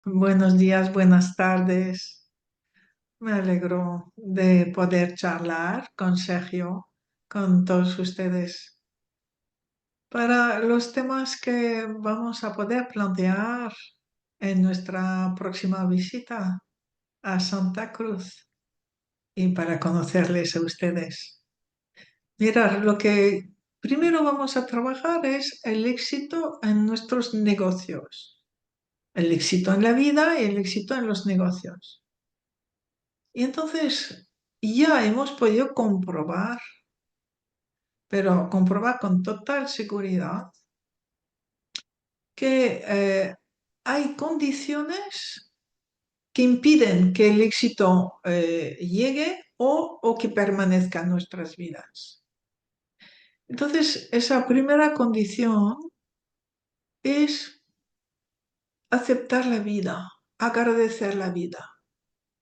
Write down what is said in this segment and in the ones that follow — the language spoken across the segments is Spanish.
Buenos días, buenas tardes. Me alegro de poder charlar con Sergio, con todos ustedes, para los temas que vamos a poder plantear en nuestra próxima visita a Santa Cruz y para conocerles a ustedes. Mirad, lo que primero vamos a trabajar es el éxito en nuestros negocios, el éxito en la vida y el éxito en los negocios. Y entonces ya hemos podido comprobar, pero comprobar con total seguridad, que hay condiciones que impiden que el éxito llegue o que permanezca en nuestras vidas. Entonces, esa primera condición es aceptar la vida, agradecer la vida.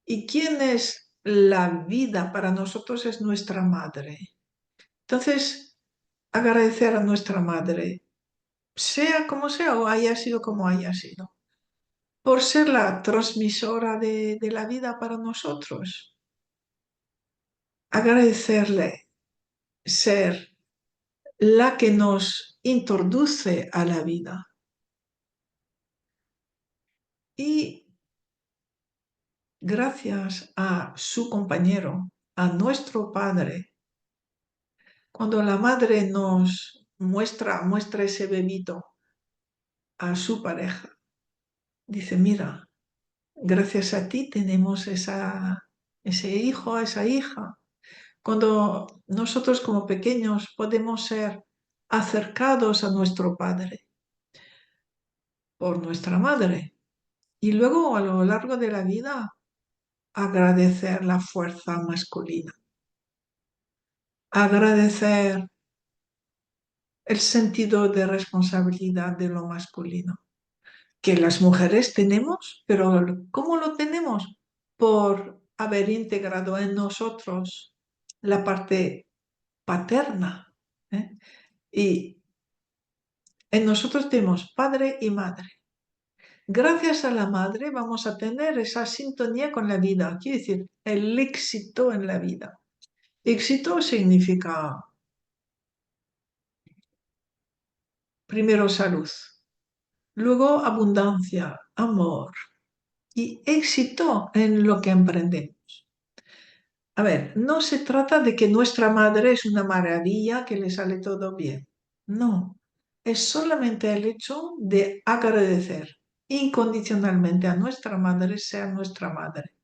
¿Y quién es la vida? Para nosotros es nuestra madre. Entonces, agradecer a nuestra madre, sea como sea o haya sido como haya sido, por ser la transmisora de la vida para nosotros. Agradecerle ser la que nos introduce a la vida. Y gracias a su compañero, a nuestro padre, cuando la madre nos muestra ese bebito a su pareja, dice, mira, gracias a ti tenemos ese hijo, esa hija. Cuando nosotros como pequeños podemos ser acercados a nuestro padre por nuestra madre y luego a lo largo de la vida agradecer la fuerza masculina, agradecer el sentido de responsabilidad de lo masculino, que las mujeres tenemos, pero ¿cómo lo tenemos? Por haber integrado en nosotros la parte paterna, ¿eh? Y en nosotros tenemos padre y madre. Gracias a la madre vamos a tener esa sintonía con la vida, quiere decir, el éxito en la vida. Éxito significa primero salud, luego abundancia, amor y éxito en lo que emprendemos. A ver, no se trata de que nuestra madre es una maravilla, que le sale todo bien. No, es solamente el hecho de agradecer incondicionalmente a nuestra madre, sea nuestra madre.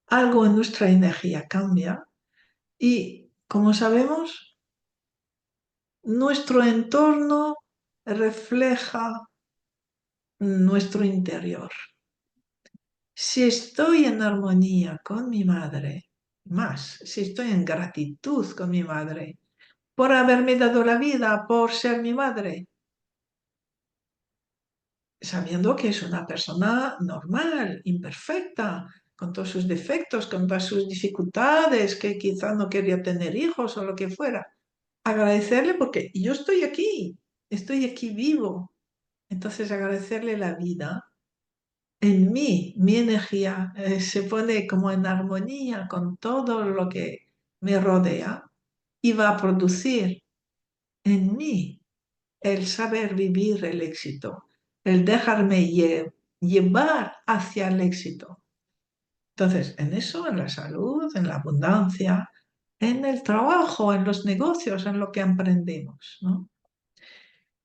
Algo en nuestra energía cambia y, como sabemos, nuestro entorno refleja nuestro interior. Si estoy en armonía con mi madre, más, si estoy en gratitud con mi madre, por haberme dado la vida, por ser mi madre, sabiendo que es una persona normal, imperfecta, con todos sus defectos, con todas sus dificultades, que quizás no quería tener hijos o lo que fuera. Agradecerle porque yo estoy aquí vivo. Entonces agradecerle la vida en mí, mi energía se pone como en armonía con todo lo que me rodea y va a producir en mí el saber vivir el éxito, el dejarme llevar hacia el éxito. Entonces, en eso, en la salud, en la abundancia, en el trabajo, en los negocios, en lo que emprendemos, ¿no?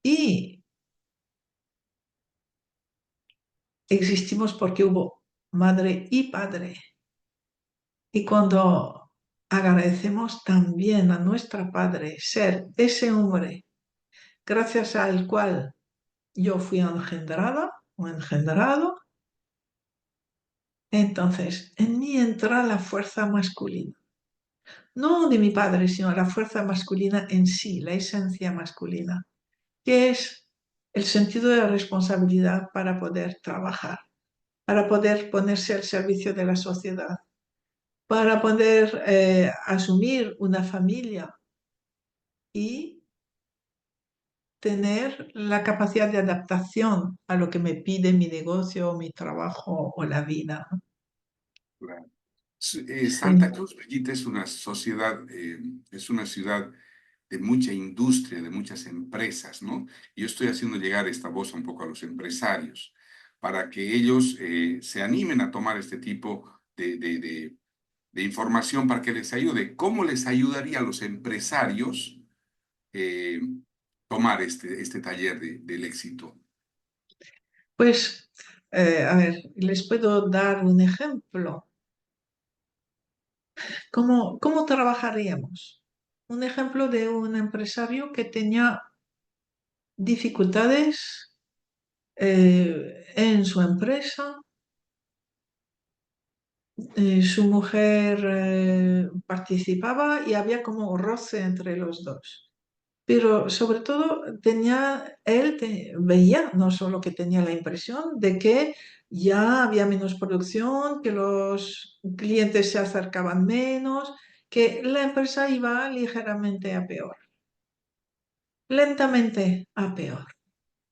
Y existimos porque hubo madre y padre. Y cuando agradecemos también a nuestra padre ser ese hombre gracias al cual yo fui engendrada o engendrado, entonces en mí entra la fuerza masculina. No de mi padre, sino la fuerza masculina en sí, la esencia masculina, que es el sentido de la responsabilidad para poder trabajar, para poder ponerse al servicio de la sociedad, para poder asumir una familia y tener la capacidad de adaptación a lo que me pide mi negocio, mi trabajo o la vida, ¿no? Claro. Santa Sí, Cruz, Brigitte, es una sociedad, es una ciudad de mucha industria, de muchas empresas, ¿no? Y yo estoy haciendo llegar esta voz un poco a los empresarios para que ellos se animen a tomar este tipo de información para que les ayude. ¿Cómo les ayudaría a los empresarios eh, tomar este taller del éxito? pues, a ver, les puedo dar un ejemplo. ¿Cómo trabajaríamos? Un ejemplo de un empresario que tenía dificultades en su empresa. Su mujer participaba y había como roce entre los dos. Pero sobre todo veía, no solo que tenía la impresión de que ya había menos producción, que los clientes se acercaban menos, que la empresa iba ligeramente a peor, lentamente a peor.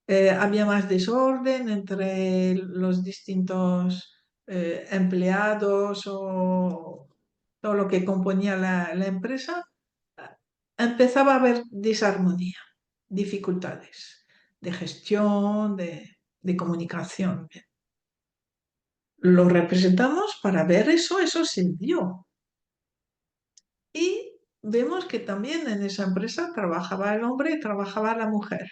Había más desorden entre los distintos empleados o todo lo que componía la empresa. Empezaba a haber disarmonía, dificultades de gestión, de comunicación. Lo representamos para ver eso se dio. Y vemos que también en esa empresa trabajaba el hombre y trabajaba la mujer.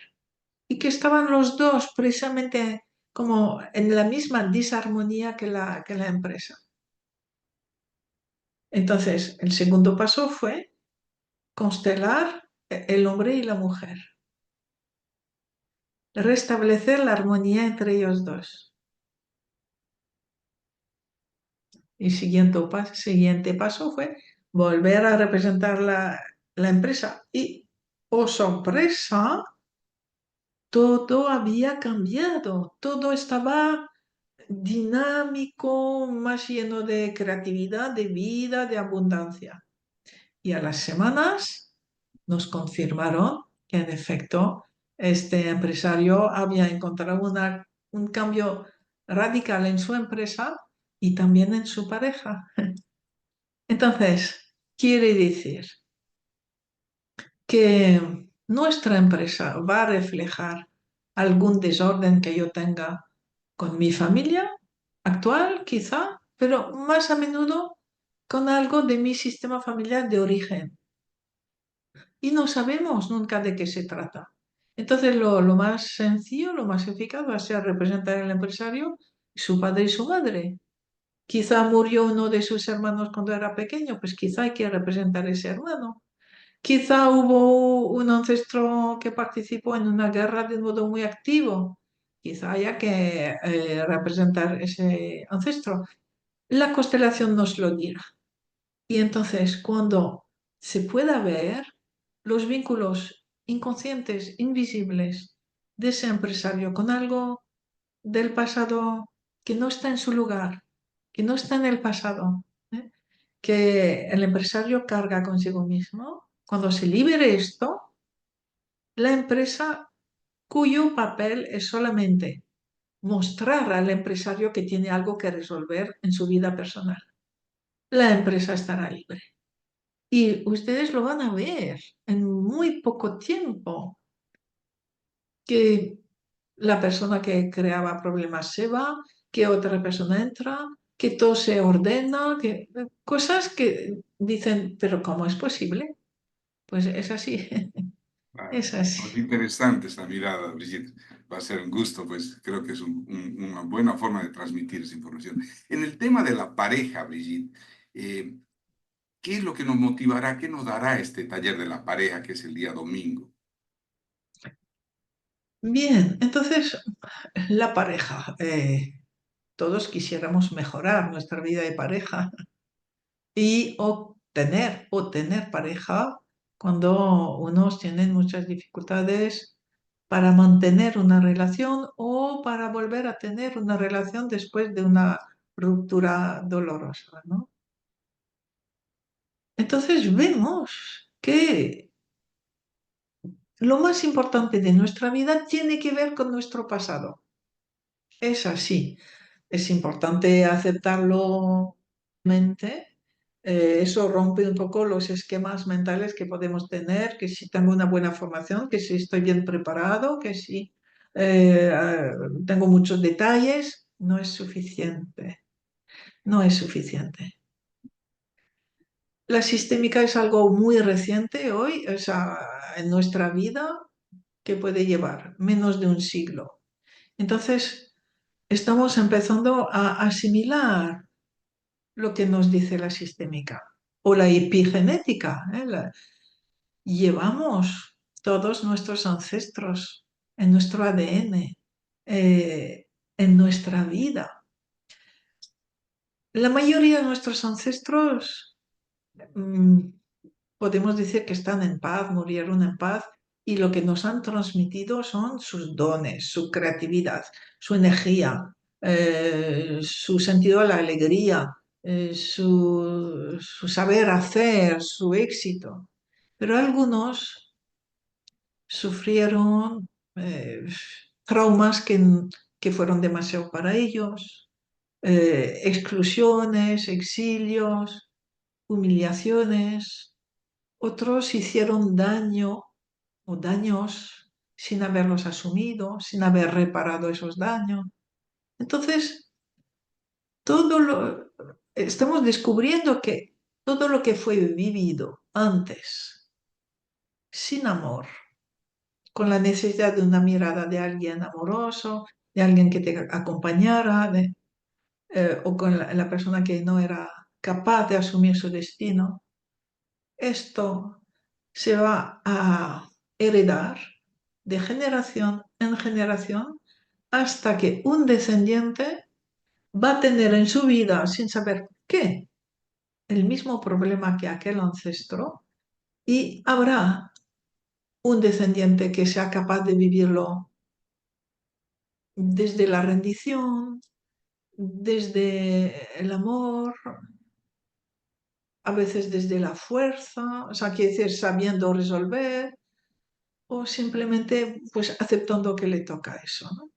Y que estaban los dos precisamente como en la misma disarmonía que la empresa. Entonces, el segundo paso fue constelar el hombre y la mujer, restablecer la armonía entre ellos dos. Y siguiente paso fue volver a representar la empresa. Y, oh sorpresa, todo había cambiado, todo estaba dinámico, más lleno de creatividad, de vida, de abundancia. Y a las semanas nos confirmaron que en efecto este empresario había encontrado un cambio radical en su empresa y también en su pareja. Entonces, quiere decir que nuestra empresa va a reflejar algún desorden que yo tenga con mi familia actual, quizá, pero más a menudo con algo de mi sistema familiar de origen. Y no sabemos nunca de qué se trata. Entonces, lo más sencillo, lo más eficaz va a ser representar al empresario, su padre y su madre. Quizá murió uno de sus hermanos cuando era pequeño, pues quizá hay que representar a ese hermano. Quizá hubo un ancestro que participó en una guerra de un modo muy activo. Quizá haya que representar ese ancestro. La constelación nos lo dirá. Y entonces, cuando se pueda ver los vínculos inconscientes, invisibles de ese empresario con algo del pasado que no está en su lugar, que no está en el pasado, ¿eh? Que el empresario carga consigo mismo, cuando se libere esto, la empresa cuyo papel es solamente mostrar al empresario que tiene algo que resolver en su vida personal, la empresa estará libre. Y ustedes lo van a ver en muy poco tiempo, que la persona que creaba problemas se va, que otra persona entra, que todo se ordena, que cosas que dicen, pero ¿cómo es posible? Pues es así, Claro. es así. Muy interesante esta mirada, Brigitte. Va a ser un gusto, pues creo que es una buena forma de transmitir esa información. En el tema de la pareja, Brigitte, eh, ¿qué es lo que nos motivará? ¿Qué nos dará este taller de la pareja que es el día domingo? Bien, entonces la pareja. Todos quisiéramos mejorar nuestra vida de pareja y o tener pareja cuando unos tienen muchas dificultades para mantener una relación o para volver a tener una relación después de una ruptura dolorosa, ¿no? Entonces vemos que lo más importante de nuestra vida tiene que ver con nuestro pasado. Es así. Es importante aceptarlo mente. Eso rompe un poco los esquemas mentales que podemos tener, que si tengo una buena formación, que si estoy bien preparado, que si tengo muchos detalles, no es suficiente. No es suficiente. La sistémica es algo muy reciente hoy, o sea, en nuestra vida, que puede llevar menos de un siglo. Entonces, estamos empezando a asimilar lo que nos dice la sistémica o la epigenética. Llevamos todos nuestros ancestros en nuestro ADN, en nuestra vida. La mayoría de nuestros ancestros mm, podemos decir que están en paz, murieron en paz, y lo que nos han transmitido son sus dones, su creatividad, su energía, su sentido de la alegría, su saber hacer, su éxito. Pero algunos sufrieron traumas que fueron demasiado para ellos, exclusiones, exilios, humillaciones. Otros hicieron daño o daños sin haberlos asumido, sin haber reparado esos daños. Entonces, estamos descubriendo que todo lo que fue vivido antes, sin amor, con la necesidad de una mirada de alguien amoroso, de alguien que te acompañara, o con la persona que no era capaz de asumir su destino, esto se va a heredar de generación en generación hasta que un descendiente va a tener en su vida, sin saber qué, el mismo problema que aquel ancestro, y habrá un descendiente que sea capaz de vivirlo desde la rendición, desde el amor, a veces desde la fuerza, o sea, quiere decir sabiendo resolver, o simplemente pues aceptando que le toca eso, ¿no?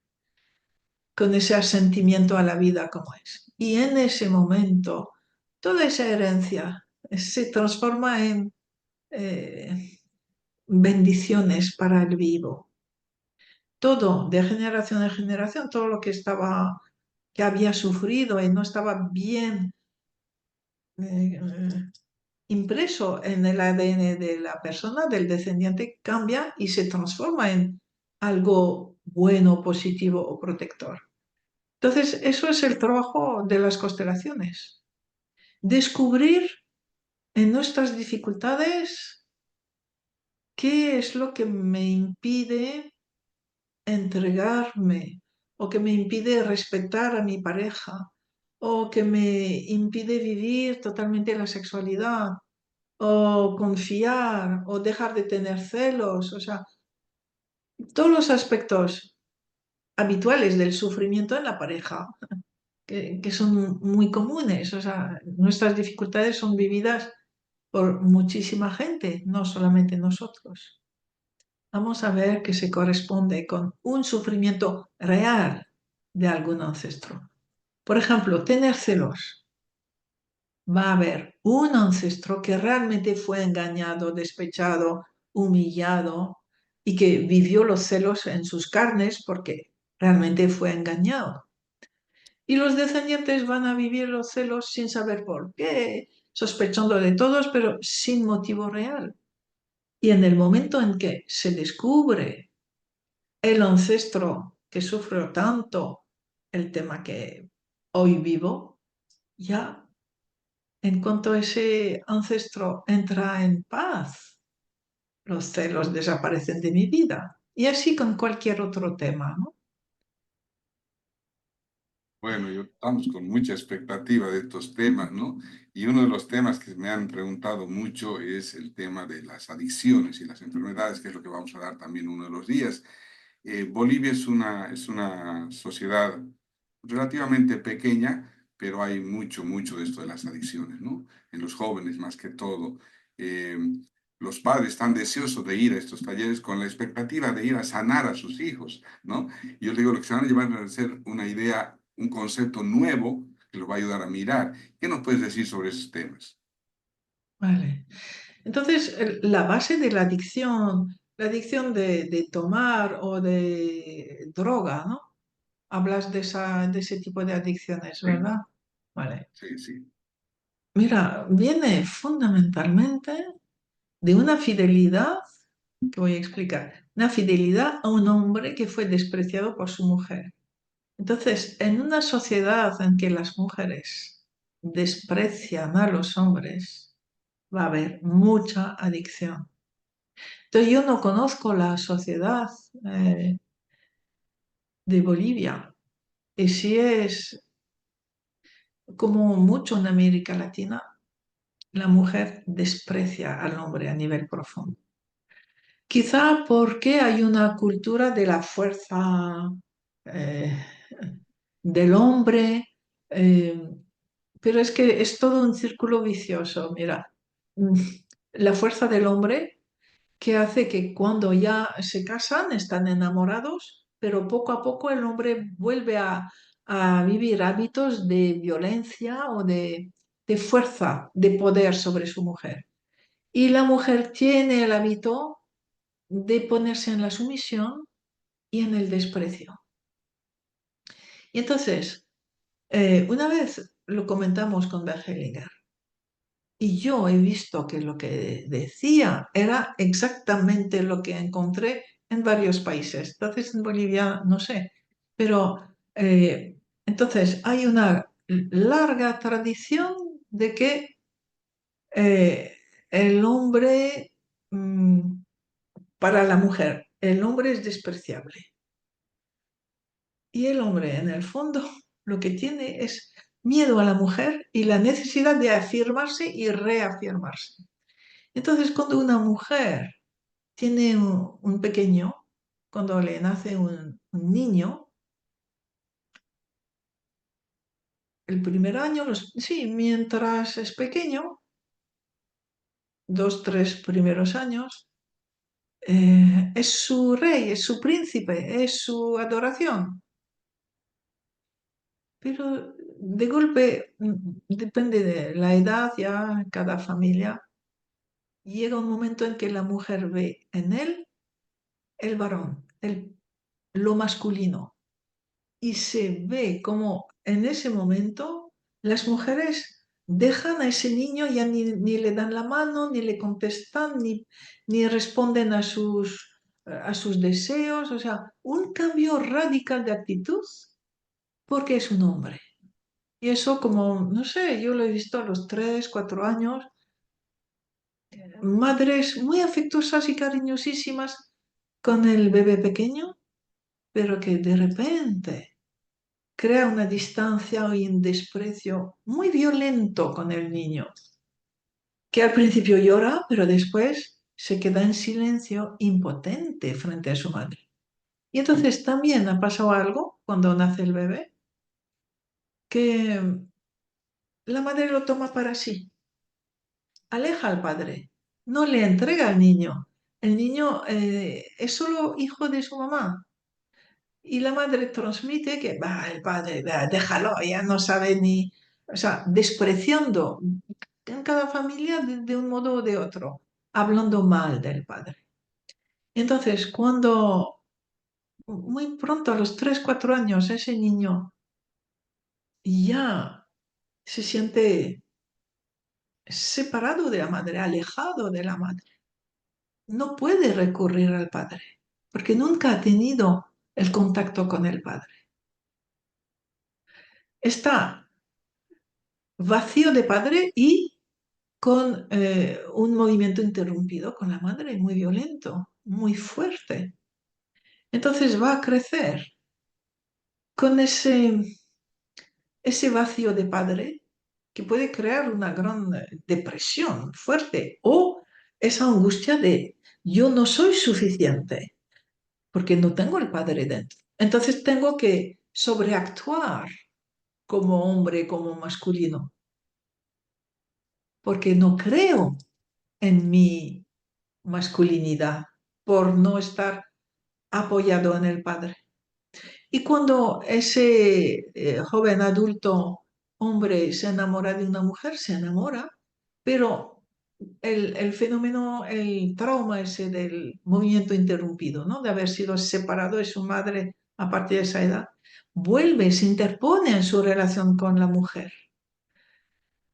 Con ese asentimiento a la vida como es. Y en ese momento, toda esa herencia se transforma en eh, bendiciones para el vivo. Todo, de generación en generación, todo lo que había sufrido y no estaba bien eh, impreso en el ADN de la persona, del descendiente, cambia y se transforma en algo bueno, positivo o protector. Entonces, eso es el trabajo de las constelaciones. Descubrir en nuestras dificultades qué es lo que me impide entregarme o que me impide respetar a mi pareja o que me impide vivir totalmente la sexualidad o confiar o dejar de tener celos, o sea, todos los aspectos habituales del sufrimiento en la pareja, que son muy comunes, o sea, nuestras dificultades son vividas por muchísima gente, no solamente nosotros. Vamos a ver que se corresponde con un sufrimiento real de algún ancestro. Por ejemplo, tener celos. Va a haber un ancestro que realmente fue engañado, despechado, humillado y que vivió los celos en sus carnes porque realmente fue engañado. Y los descendientes van a vivir los celos sin saber por qué, sospechando de todos, pero sin motivo real. Y en el momento en que se descubre el ancestro que sufrió tanto el tema que hoy vivo, ya en cuanto ese ancestro entra en paz, los celos desaparecen de mi vida. Y así con cualquier otro tema, ¿no? Bueno, estamos con mucha expectativa de estos temas, ¿no? Y uno de los temas que me han preguntado mucho es el tema de las adicciones y las enfermedades, que es lo que vamos a dar también uno de los días. Bolivia es una sociedad relativamente pequeña, pero hay mucho, mucho de esto de las adicciones, ¿no? En los jóvenes más que todo. Eh, los padres están deseosos de ir a estos talleres con la expectativa de ir a sanar a sus hijos, ¿no? Y yo le digo, lo que se van a llevar a ser una idea, un concepto nuevo que los va a ayudar a mirar. ¿Qué nos puedes decir sobre esos temas? Vale. Entonces, la base de la adicción de tomar o de droga, ¿no? Hablas de ese tipo de adicciones, Sí, ¿verdad? Vale. sí, sí. Mira, viene fundamentalmente de una fidelidad, que voy a explicar, una fidelidad a un hombre que fue despreciado por su mujer. Entonces, en una sociedad en que las mujeres desprecian a los hombres, va a haber mucha adicción. Entonces, yo no conozco la sociedad eh, de Bolivia, y si es como mucho en América Latina, la mujer desprecia al hombre a nivel profundo. Quizá porque hay una cultura de la fuerza eh, del hombre, eh, pero es que es todo un círculo vicioso. Mira, mm, la fuerza del hombre que hace que cuando ya se casan están enamorados, pero poco a poco el hombre vuelve a vivir hábitos de violencia o de fuerza, de poder sobre su mujer. Y la mujer tiene el hábito de ponerse en la sumisión y en el desprecio. Y entonces, una vez lo comentamos con Bergelinger y yo he visto que lo que decía era exactamente lo que encontré en varios países. Entonces, en Bolivia no sé, pero entonces hay una larga tradición de que eh, el hombre, para la mujer, el hombre es despreciable. Y el hombre, en el fondo, lo que tiene es miedo a la mujer y la necesidad de afirmarse y reafirmarse. Entonces, cuando una mujer tiene un pequeño, cuando le nace un niño, el primer año, sí, mientras es pequeño, 2, 3 primeros años, es su rey, es su príncipe, es su adoración. Pero de golpe, depende de la edad, ya cada familia, llega un momento en que la mujer ve en él el varón, lo masculino, y se ve como en ese momento las mujeres dejan a ese niño, ya ni le dan la mano, ni le contestan, ni responden a sus deseos, o sea, un cambio radical de actitud porque es un hombre. Y eso como, no sé, yo lo he visto a los 3, 4 años, madres muy afectuosas y cariñosísimas con el bebé pequeño, pero que de repente crea una distancia y un desprecio muy violento con el niño, que al principio llora, pero después se queda en silencio, impotente frente a su madre. Y entonces también ha pasado algo cuando nace el bebé, que la madre lo toma para sí, aleja al padre, no le entrega al niño. El niño es solo hijo de su mamá. Y la madre transmite que va, el padre, va, déjalo, ya no sabe ni, o sea, despreciando en cada familia de un modo o de otro, hablando mal del padre. Entonces, cuando muy pronto, a los 3, 4 años, ese niño ya se siente separado de la madre, alejado de la madre, no puede recurrir al padre, porque nunca ha tenido el contacto con el padre. Está vacío de padre y con un movimiento interrumpido con la madre, muy violento, muy fuerte. Entonces va a crecer con ese vacío de padre que puede crear una gran depresión fuerte o esa angustia de yo no soy suficiente porque no tengo el padre dentro. Entonces tengo que sobreactuar como hombre, como masculino, porque no creo en mí. masculinidad por no estar apoyado en el padre. Y cuando ese joven adulto hombre se enamora de una mujer, se enamora, pero el fenómeno, el trauma ese del movimiento interrumpido, ¿no? De haber sido separado de su madre a partir de esa edad, vuelve, se interpone en su relación con la mujer.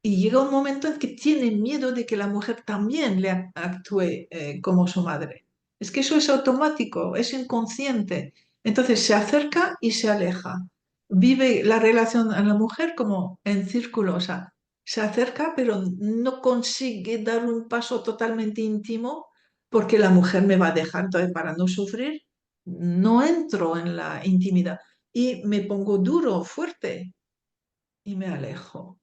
Y llega un momento en que tiene miedo de que la mujer también le actúe como su madre. Es que eso es automático, es inconsciente. Entonces se acerca y se aleja. Vive la relación a la mujer como en círculo, o sea, se acerca pero no consigue dar un paso totalmente íntimo porque la mujer me va a dejar. Entonces, para no sufrir, no entro en la intimidad y me pongo duro, fuerte y me alejo.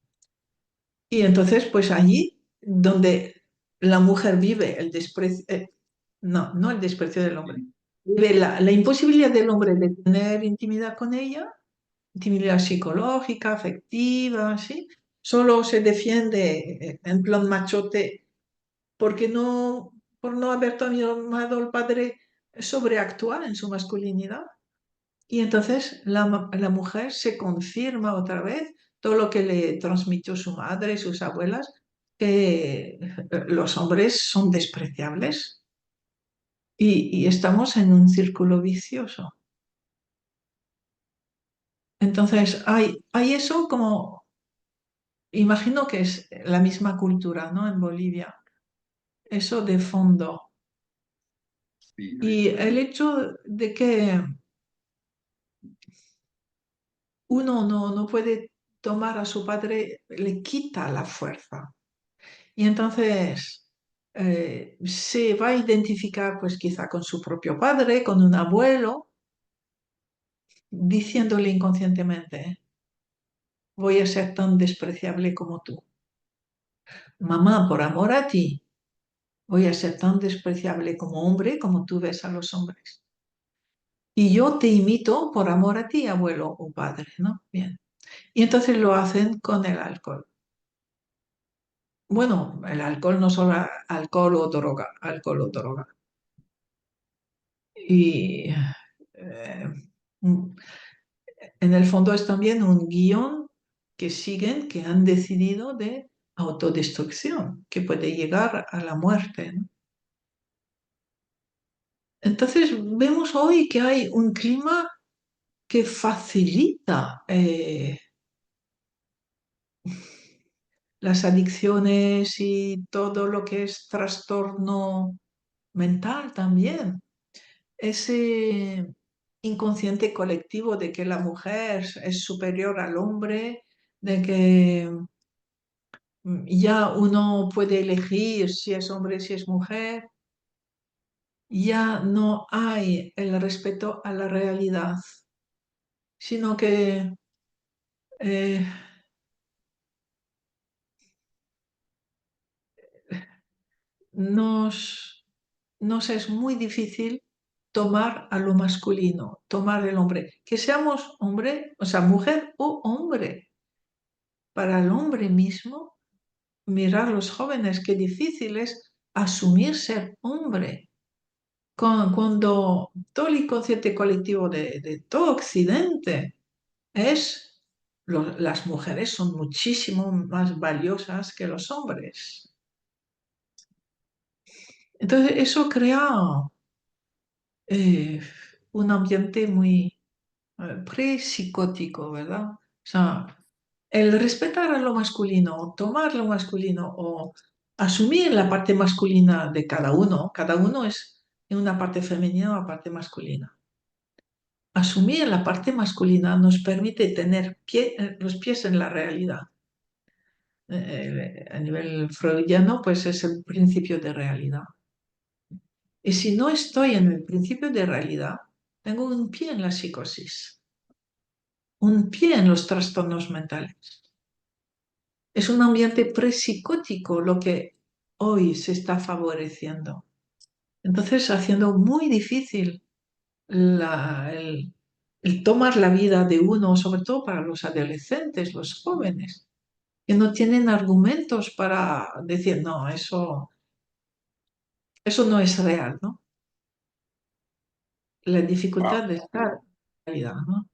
Y entonces, pues allí donde la mujer vive el desprecio, no, no el desprecio del hombre, vive la imposibilidad del hombre de tener intimidad con ella, intimidad psicológica, afectiva, ¿sí? Solo se defiende en plan machote porque no, por no haber tomado el padre sobreactuar en su masculinidad. Y entonces la mujer se confirma otra vez todo lo que le transmitió su madre y sus abuelas, que los hombres son despreciables y estamos en un círculo vicioso. Entonces hay eso como, imagino que es la misma cultura, ¿no? En Bolivia, eso de fondo. Sí, Y el hecho de que uno no puede tomar a su padre le quita la fuerza. Y entonces se va a identificar pues quizá con su propio padre, con un abuelo, diciéndole inconscientemente, voy a ser tan despreciable como tú. Mamá, por amor a ti, voy a ser tan despreciable como hombre como tú ves a los hombres. Y yo te imito por amor a ti, abuelo o padre, ¿no? Bien. Y entonces lo hacen con el alcohol. Bueno, el alcohol no solo alcohol o droga. Y eh, en el fondo es también un guión que siguen, que han decidido de autodestrucción, que puede llegar a la muerte, ¿no? Entonces vemos hoy que hay un clima que facilita las adicciones y todo lo que es trastorno mental también. Ese inconsciente colectivo de que la mujer es superior al hombre, de que ya uno puede elegir si es hombre, si es mujer, ya no hay el respeto a la realidad, sino que eh, nos, nos es muy difícil tomar a lo masculino, tomar el hombre, que seamos hombre, o sea, mujer o hombre. Para el hombre mismo, mirar los jóvenes, qué difícil es asumir ser hombre. Cuando todo el inconsciente colectivo de todo Occidente es, las mujeres son muchísimo más valiosas que los hombres. Entonces eso crea eh, un ambiente muy pre-psicótico, ¿verdad? O sea, el respetar a lo masculino, tomar lo masculino o asumir la parte masculina de cada uno es en una parte femenina o una parte masculina. Asumir la parte masculina nos permite tener los pies en la realidad. A nivel freudiano, pues es el principio de realidad. Y si no estoy en el principio de realidad, tengo un pie en la psicosis, un pie en los trastornos mentales. Es un ambiente prepsicótico lo que hoy se está favoreciendo. Entonces, haciendo muy difícil el tomar la vida de uno, sobre todo para los adolescentes, los jóvenes, que no tienen argumentos para decir, no, eso Eso no es real, ¿no? La Wow. dificultad de estar en la realidad, ¿no?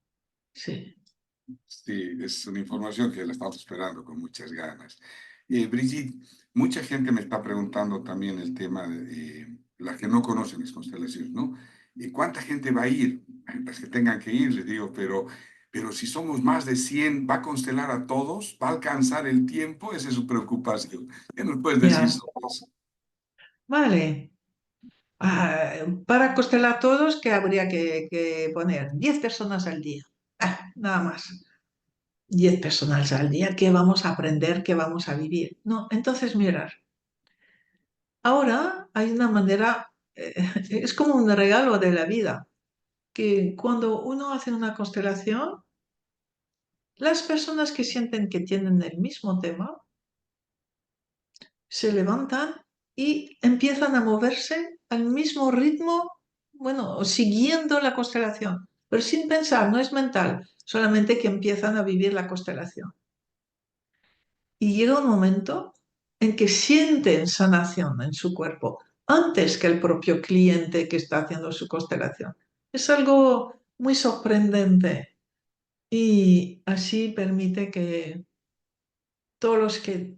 Sí. Sí, es una información que la estamos esperando con muchas ganas. Brigitte, mucha gente me está preguntando también el tema de las que no conocen las constelaciones, ¿no? ¿Cuánta gente va a ir? Las que tengan que ir, les digo, pero si somos más de 100, ¿va a constelar a todos? ¿Va a alcanzar el tiempo? Esa es su preocupación. ¿Qué nos puedes decir Ya, sobre eso? vale. Para constelar a todos, ¿qué habría que poner? 10 personas al día. Nada más. 10 personas al día, ¿qué vamos a aprender? ¿Qué vamos a vivir? No, entonces mirar. Ahora hay una manera, es como un regalo de la vida, que cuando uno hace una constelación, las personas que sienten que tienen el mismo tema se levantan y empiezan a moverse al mismo ritmo, bueno, siguiendo la constelación, pero sin pensar, no es mental, solamente que empiezan a vivir la constelación. Y llega un momento en que sienten sanación en su cuerpo antes que el propio cliente que está haciendo su constelación. Es algo muy sorprendente y así permite que todos los que,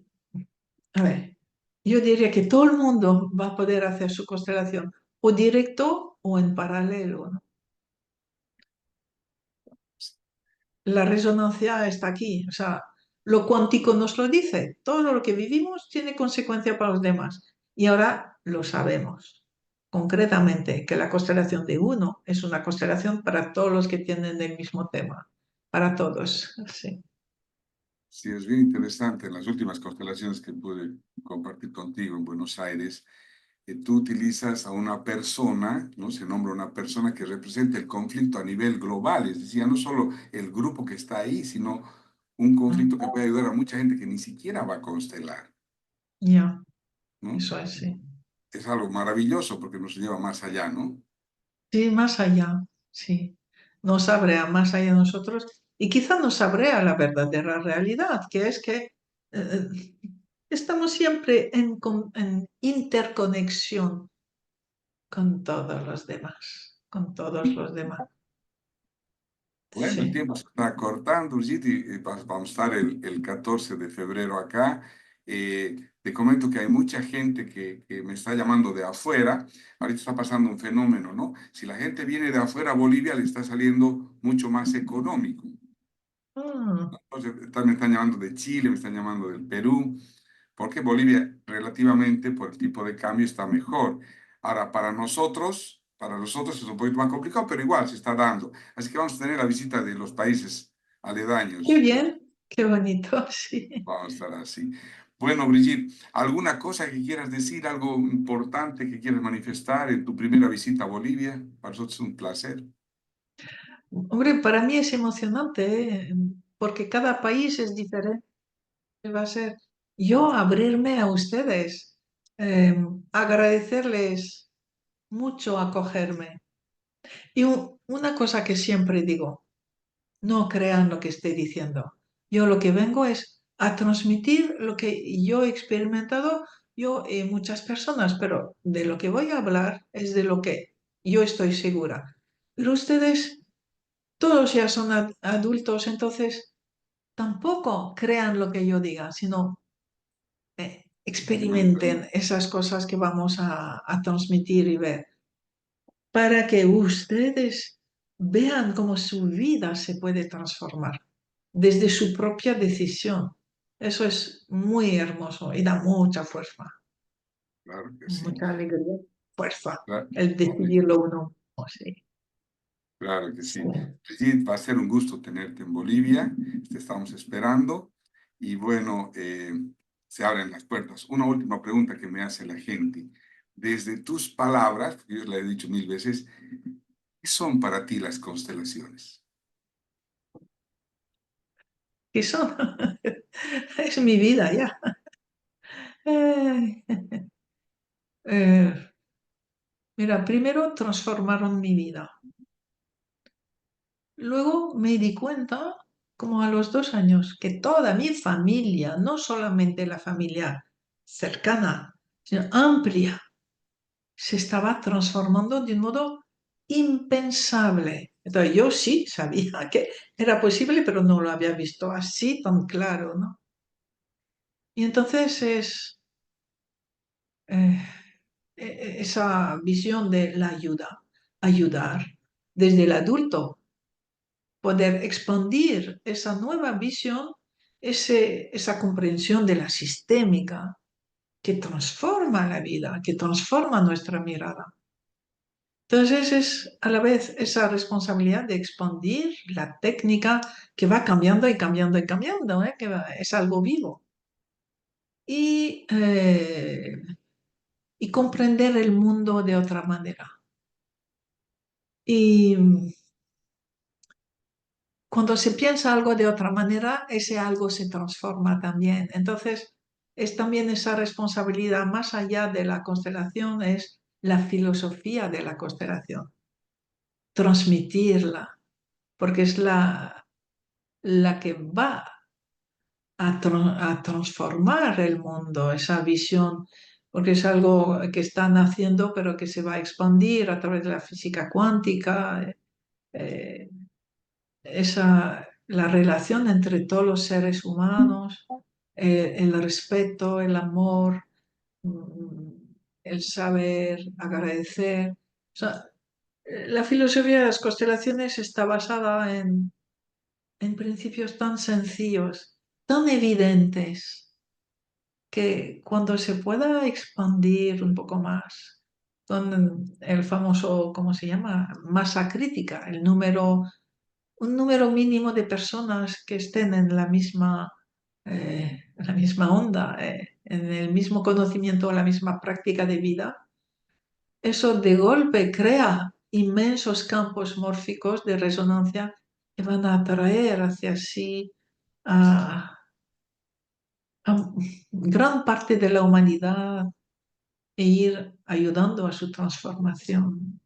a ver, yo diría que todo el mundo va a poder hacer su constelación o directo o en paralelo, ¿no? La resonancia está aquí, o sea, lo cuántico nos lo dice, todo lo que vivimos tiene consecuencia para los demás y ahora lo sabemos concretamente que la constelación de uno es una constelación para todos los que tienen el mismo tema, para todos, sí. Sí, es bien interesante. En las últimas constelaciones que pude compartir contigo en Buenos Aires, tú utilizas a una persona, ¿no? Se nombra una persona que representa el conflicto a nivel global, es decir, ya no solo el grupo que está ahí, sino un conflicto que puede ayudar a mucha gente que ni siquiera va a constelar, Ya, ¿no? eso es, sí. Es algo maravilloso porque nos lleva más allá, ¿no? Sí, más allá, sí. Nos abre a más allá de nosotros y quizá nos abre a la verdadera realidad, que es que eh, estamos siempre en interconexión con todos los demás, con todos los demás. Bueno, el Sí. tiempo se está cortando, Brigitte, y vamos a estar el 14 de febrero acá. Te comento que hay mucha gente que me está llamando de afuera. Ahorita está pasando un fenómeno, ¿no? Si la gente viene de afuera a Bolivia, le está saliendo mucho más económico. Mm, Entonces, me están llamando de Chile, me están llamando del Perú, porque Bolivia relativamente por el tipo de cambio está mejor. Ahora, para nosotros es un poquito más complicado, pero igual se está dando. Así que vamos a tener la visita de los países qué aledaños. bien, qué bonito, sí. Vamos a estar así. Bueno, Brigitte, ¿alguna cosa que quieras decir, algo importante que quieras manifestar en tu primera visita a Bolivia? Para nosotros es un placer. Hombre, para mí es emocionante, ¿eh? Porque cada país es diferente. Va a ser yo abrirme a ustedes, eh, agradecerles mucho acogerme. Y una cosa que siempre digo, no crean lo que estoy diciendo. Yo lo que vengo es a transmitir lo que yo he experimentado, yo y muchas personas, pero de lo que voy a hablar es de lo que yo estoy segura. Pero ustedes todos ya son adultos, entonces tampoco crean lo que yo diga, sino experimenten esas cosas que vamos a transmitir y ver, para que ustedes vean cómo su vida se puede transformar desde su propia decisión. Eso es muy hermoso y da mucha fuerza, Claro que sí. mucha alegría, fuerza, Cla- el decidirlo uno. Sí, Claro que sí. sí. Brigitte, va a ser un gusto tenerte en Bolivia. Te estamos esperando. Y bueno, se abren las puertas. Una última pregunta que me hace la gente. Desde tus palabras, porque yo la he dicho mil veces, ¿qué son para ti las constelaciones? Y eso es mi vida ya. Eh, eh, mira, primero transformaron mi vida. Luego me di cuenta, como a los 2 años, que toda mi familia, no solamente la familia cercana, sino amplia, se estaba transformando de un modo impensable. Entonces yo sí sabía que era posible, pero no lo había visto así tan claro, ¿no? Y entonces es eh, esa visión de la ayuda, ayudar desde el adulto, poder expandir esa nueva visión, esa comprensión de la sistémica que transforma la vida, que transforma nuestra mirada. Entonces es a la vez esa responsabilidad de expandir la técnica que va cambiando y cambiando y cambiando, ¿eh? Es algo vivo. Y comprender el mundo de otra manera. Y cuando se piensa algo de otra manera, ese algo se transforma también. Entonces, es también esa responsabilidad más allá de la constelación, es la filosofía de la constelación, transmitirla, porque es la que va a transformar el mundo, esa visión, porque es algo que están haciendo, pero que se va a expandir a través de la física cuántica. eh, la relación entre todos los seres humanos, el respeto, el amor, mm, el saber agradecer. O sea, la filosofía de las constelaciones está basada en principios tan sencillos, tan evidentes, que cuando se pueda expandir un poco más, con el famoso, ¿cómo se llama? Masa crítica, un número mínimo de personas que estén en la misma onda, en el mismo conocimiento o la misma práctica de vida, eso de golpe crea inmensos campos mórficos de resonancia que van a atraer hacia sí a gran parte de la humanidad e ir ayudando a su transformación.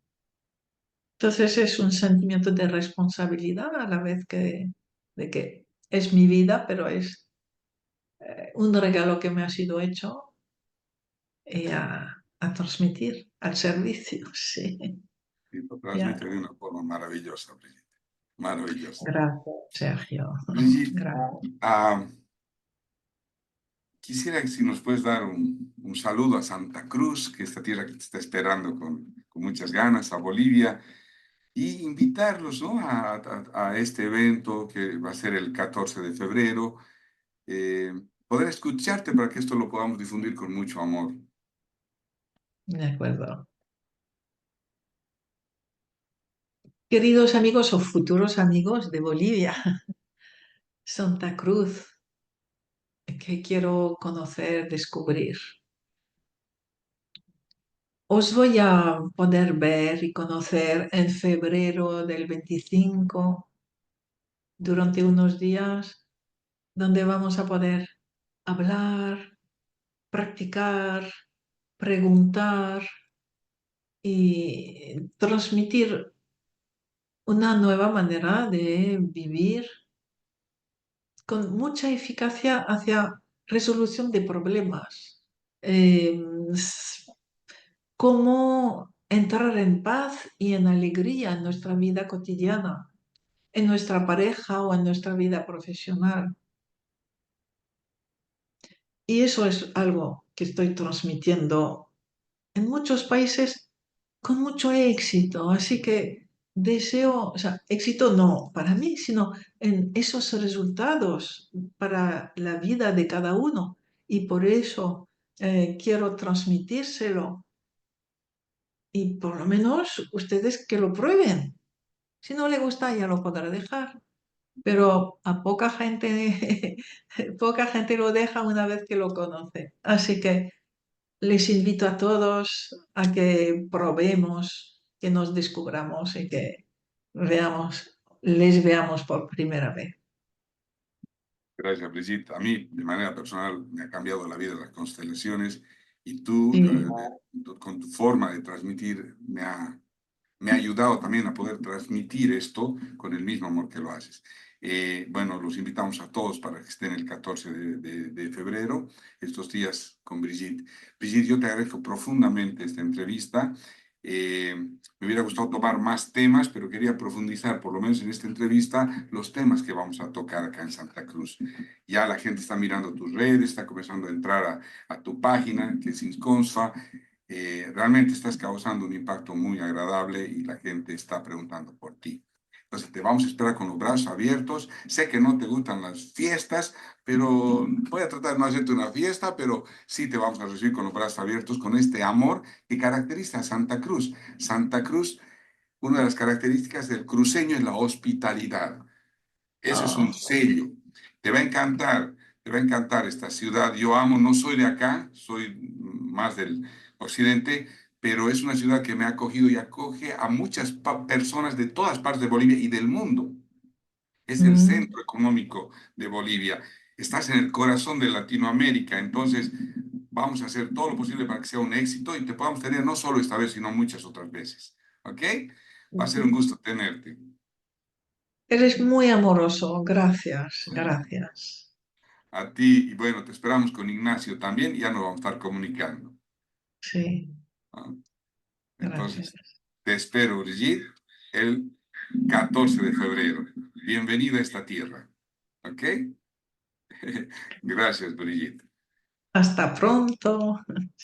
Entonces es un sentimiento de responsabilidad a la vez de que es mi vida, pero es un regalo que me ha sido hecho a transmitir al servicio. Sí, Y lo ya. transmite de una forma maravillosa, Brigitte. Maravillosa. Gracias, Sergio. Brigitte, Gracias. quisiera que si nos puedes dar un saludo a Santa Cruz, que esta tierra que te está esperando con muchas ganas, a Bolivia, y invitarlos, ¿no? A este evento que va a ser el 14 de febrero, eh, poder escucharte para que esto lo podamos difundir con mucho amor. De acuerdo. Queridos amigos o futuros amigos de Bolivia, Santa Cruz, que quiero conocer, descubrir. Os voy a poder ver y conocer en febrero del 25 durante unos días donde vamos a poder hablar, practicar, preguntar y transmitir una nueva manera de vivir con mucha eficacia hacia resolución de problemas. Eh, Cómo entrar en paz y en alegría en nuestra vida cotidiana, en nuestra pareja o en nuestra vida profesional. Y eso es algo que estoy transmitiendo en muchos países con mucho éxito. Así que deseo, o sea, éxito no para mí, sino en esos resultados para la vida de cada uno. Y por eso quiero transmitírselo y por lo menos ustedes que lo prueben. Si no le gusta, ya lo podrá dejar. Pero a poca gente, poca gente lo deja una vez que lo conoce. Así que les invito a todos a que probemos, que nos descubramos y que les veamos por primera vez. Gracias, Brigitte. A mí, de manera personal, me ha cambiado la vida las constelaciones y tú, Sí, con tu forma de transmitir, me ha ayudado también a poder transmitir esto con el mismo amor que lo haces. Bueno, los invitamos a todos para que estén el 14 de febrero, estos días con Brigitte. Brigitte, yo te agradezco profundamente esta entrevista. Me hubiera gustado tomar más temas, pero quería profundizar, por lo menos en esta entrevista, los temas que vamos a tocar acá en Santa Cruz. Ya la gente está mirando tus redes, está comenzando a entrar a tu página, que es Insconsfa. Realmente estás causando un impacto muy agradable y la gente está preguntando por ti. Entonces te vamos a esperar con los brazos abiertos. Sé que no te gustan las fiestas, pero voy a tratar de no hacerte una fiesta, pero sí te vamos a recibir con los brazos abiertos, con este amor que caracteriza a Santa Cruz. Santa Cruz, una de las características del cruceño es la hospitalidad. Eso es un Oh, sello. Te va a encantar esta ciudad. Yo amo, no soy de acá, soy más del occidente, pero es una ciudad que me ha acogido y acoge a muchas personas de todas partes de Bolivia y del mundo. Es el mm, centro económico de Bolivia. Estás en el corazón de Latinoamérica, entonces vamos a hacer todo lo posible para que sea un éxito y te podamos tener no solo esta vez, sino muchas otras veces. ¿Ok? Va a ser un ujú. gusto tenerte. Eres muy amoroso, gracias, gracias. A ti, y bueno, te esperamos con Ignacio también, y ya nos vamos a estar comunicando. Sí, ¿Ah? gracias. Entonces, te espero, Brigitte, el 14 de febrero. Bienvenida a esta tierra. ¿Ok? Gracias, Brigitte. Hasta pronto.